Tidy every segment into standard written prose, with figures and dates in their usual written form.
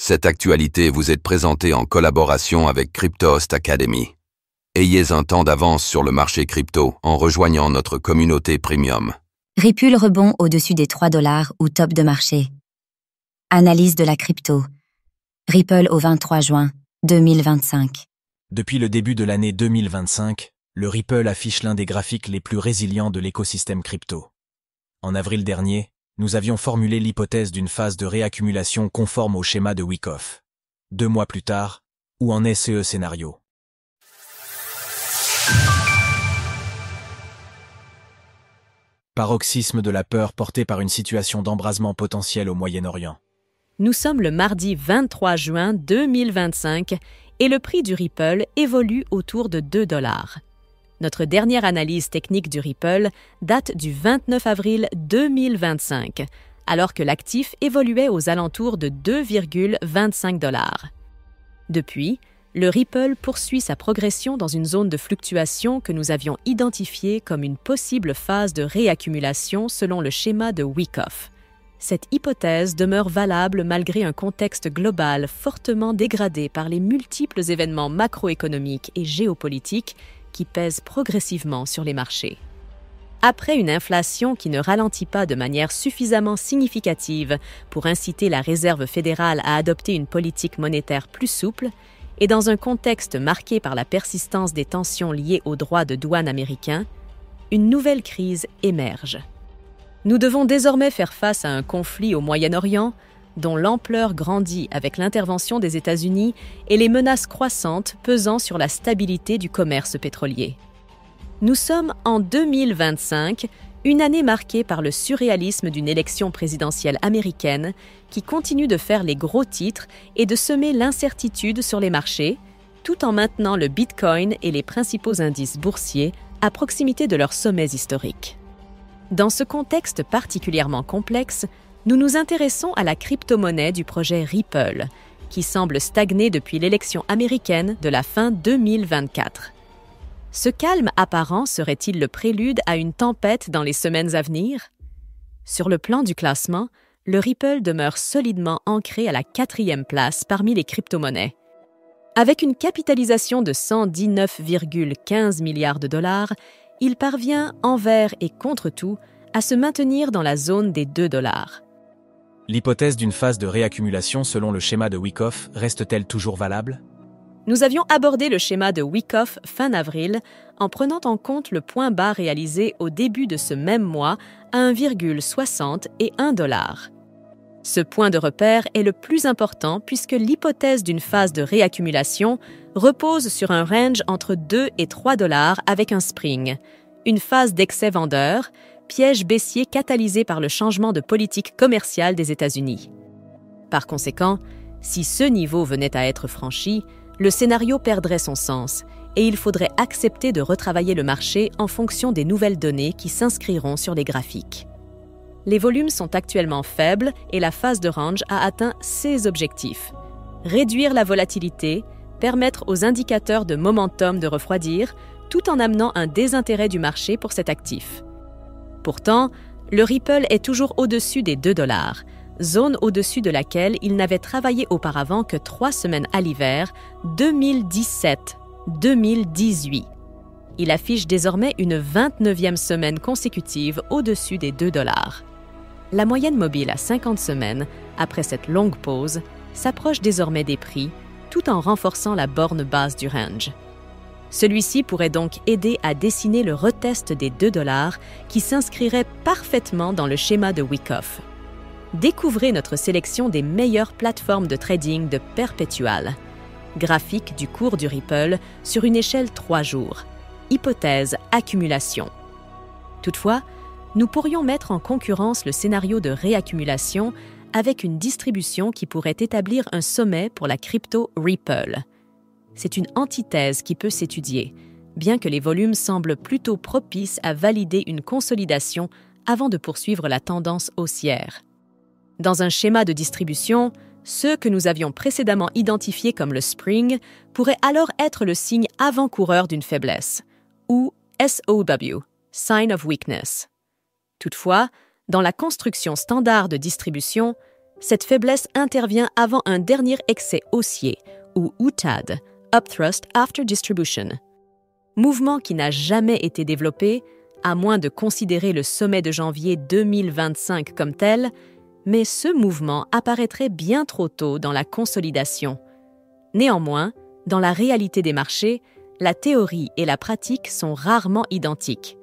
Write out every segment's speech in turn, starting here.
Cette actualité vous est présentée en collaboration avec Cryptost Academy. Ayez un temps d'avance sur le marché crypto en rejoignant notre communauté premium. Ripple rebond au-dessus des 3 $ ou top de marché. Analyse de la crypto. Ripple au 23 juin 2025. Depuis le début de l'année 2025, le Ripple affiche l'un des graphiques les plus résilients de l'écosystème crypto. En avril dernier, nous avions formulé l'hypothèse d'une phase de réaccumulation conforme au schéma de Wyckoff. 2 mois plus tard, où en est ce scénario? Paroxysme de la peur porté par une situation d'embrasement potentiel au Moyen-Orient. Nous sommes le mardi 23 juin 2025 et le prix du Ripple évolue autour de 2 $. Notre dernière analyse technique du Ripple date du 29 avril 2025, alors que l'actif évoluait aux alentours de 2,25 $. Depuis, le Ripple poursuit sa progression dans une zone de fluctuation que nous avions identifiée comme une possible phase de réaccumulation selon le schéma de Wyckoff. Cette hypothèse demeure valable malgré un contexte global fortement dégradé par les multiples événements macroéconomiques et géopolitiques qui pèsent progressivement sur les marchés. Après une inflation qui ne ralentit pas de manière suffisamment significative pour inciter la Réserve fédérale à adopter une politique monétaire plus souple, et dans un contexte marqué par la persistance des tensions liées aux droits de douane américains, une nouvelle crise émerge. Nous devons désormais faire face à un conflit au Moyen-Orient dont l'ampleur grandit avec l'intervention des États-Unis et les menaces croissantes pesant sur la stabilité du commerce pétrolier. Nous sommes en 2025, une année marquée par le surréalisme d'une élection présidentielle américaine qui continue de faire les gros titres et de semer l'incertitude sur les marchés, tout en maintenant le Bitcoin et les principaux indices boursiers à proximité de leurs sommets historiques. Dans ce contexte particulièrement complexe, nous nous intéressons à la crypto-monnaie du projet Ripple, qui semble stagner depuis l'élection américaine de la fin 2024. Ce calme apparent serait-il le prélude à une tempête dans les semaines à venir? Sur le plan du classement, le Ripple demeure solidement ancré à la 4e place parmi les crypto-monnaies. Avec une capitalisation de 119,15 milliards de dollars, il parvient, envers et contre tout, à se maintenir dans la zone des 2 $. L'hypothèse d'une phase de réaccumulation selon le schéma de Wyckoff reste-t-elle toujours valable? Nous avions abordé le schéma de Wyckoff fin avril en prenant en compte le point bas réalisé au début de ce même mois à 1,60 et 1 $. Ce point de repère est le plus important puisque l'hypothèse d'une phase de réaccumulation repose sur un range entre 2 et 3 $ avec un spring, une phase d'excès vendeur, piège baissier catalysé par le changement de politique commerciale des États-Unis. Par conséquent, si ce niveau venait à être franchi, le scénario perdrait son sens et il faudrait accepter de retravailler le marché en fonction des nouvelles données qui s'inscriront sur les graphiques. Les volumes sont actuellement faibles et la phase de range a atteint ses objectifs. Réduire la volatilité, permettre aux indicateurs de momentum de refroidir, tout en amenant un désintérêt du marché pour cet actif. Pourtant, le Ripple est toujours au-dessus des 2 $, zone au-dessus de laquelle il n'avait travaillé auparavant que 3 semaines à l'hiver 2017-2018. Il affiche désormais une 29e semaine consécutive au-dessus des 2 $. La moyenne mobile à 50 semaines, après cette longue pause, s'approche désormais des prix, tout en renforçant la borne basse du range. Celui-ci pourrait donc aider à dessiner le retest des 2 $ qui s'inscrirait parfaitement dans le schéma de Wyckoff. Découvrez notre sélection des meilleures plateformes de trading de Perpetual. Graphique du cours du Ripple sur une échelle 3 jours. Hypothèse accumulation. Toutefois, nous pourrions mettre en concurrence le scénario de réaccumulation avec une distribution qui pourrait établir un sommet pour la crypto Ripple. C'est une antithèse qui peut s'étudier, bien que les volumes semblent plutôt propices à valider une consolidation avant de poursuivre la tendance haussière. Dans un schéma de distribution, ceux que nous avions précédemment identifiés comme le spring pourraient alors être le signe avant-coureur d'une faiblesse, ou SOW, Sign of Weakness. Toutefois, dans la construction standard de distribution, Cette faiblesse intervient avant un dernier excès haussier, ou UTAD, Upthrust After Distribution. Mouvement qui n'a jamais été développé, à moins de considérer le sommet de janvier 2025 comme tel, mais ce mouvement apparaîtrait bien trop tôt dans la consolidation. Néanmoins, dans la réalité des marchés, la théorie et la pratique sont rarement identiques.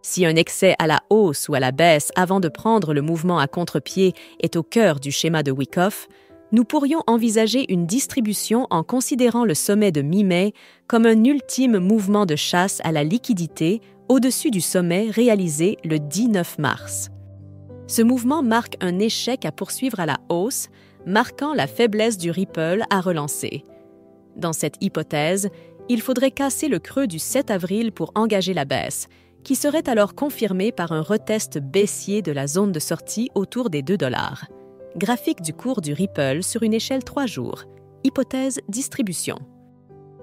Si un excès à la hausse ou à la baisse avant de prendre le mouvement à contre-pied est au cœur du schéma de Wyckoff, nous pourrions envisager une distribution en considérant le sommet de mi-mai comme un ultime mouvement de chasse à la liquidité au-dessus du sommet réalisé le 19 mars. Ce mouvement marque un échec à poursuivre à la hausse, marquant la faiblesse du Ripple à relancer. Dans cette hypothèse, il faudrait casser le creux du 7 avril pour engager la baisse, qui serait alors confirmée par un retest baissier de la zone de sortie autour des 2 $. Graphique du cours du Ripple sur une échelle 3 jours. Hypothèse distribution.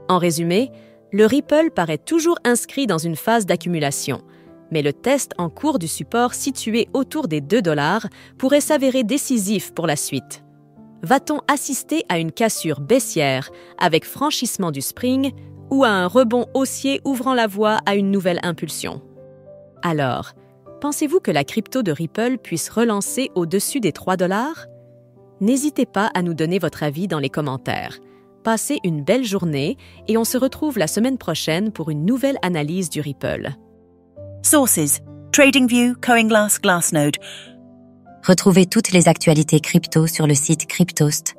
En résumé, le Ripple paraît toujours inscrit dans une phase d'accumulation, mais le test en cours du support situé autour des 2 $ pourrait s'avérer décisif pour la suite. Va-t-on assister à une cassure baissière avec franchissement du spring ou à un rebond haussier ouvrant la voie à une nouvelle impulsion? Alors, pensez-vous que la crypto de Ripple puisse relancer au-dessus des 3 $? N'hésitez pas à nous donner votre avis dans les commentaires. Passez une belle journée et on se retrouve la semaine prochaine pour une nouvelle analyse du Ripple. Sources: TradingView, CoinGlass, Glassnode. Retrouvez toutes les actualités crypto sur le site cryptost.fr.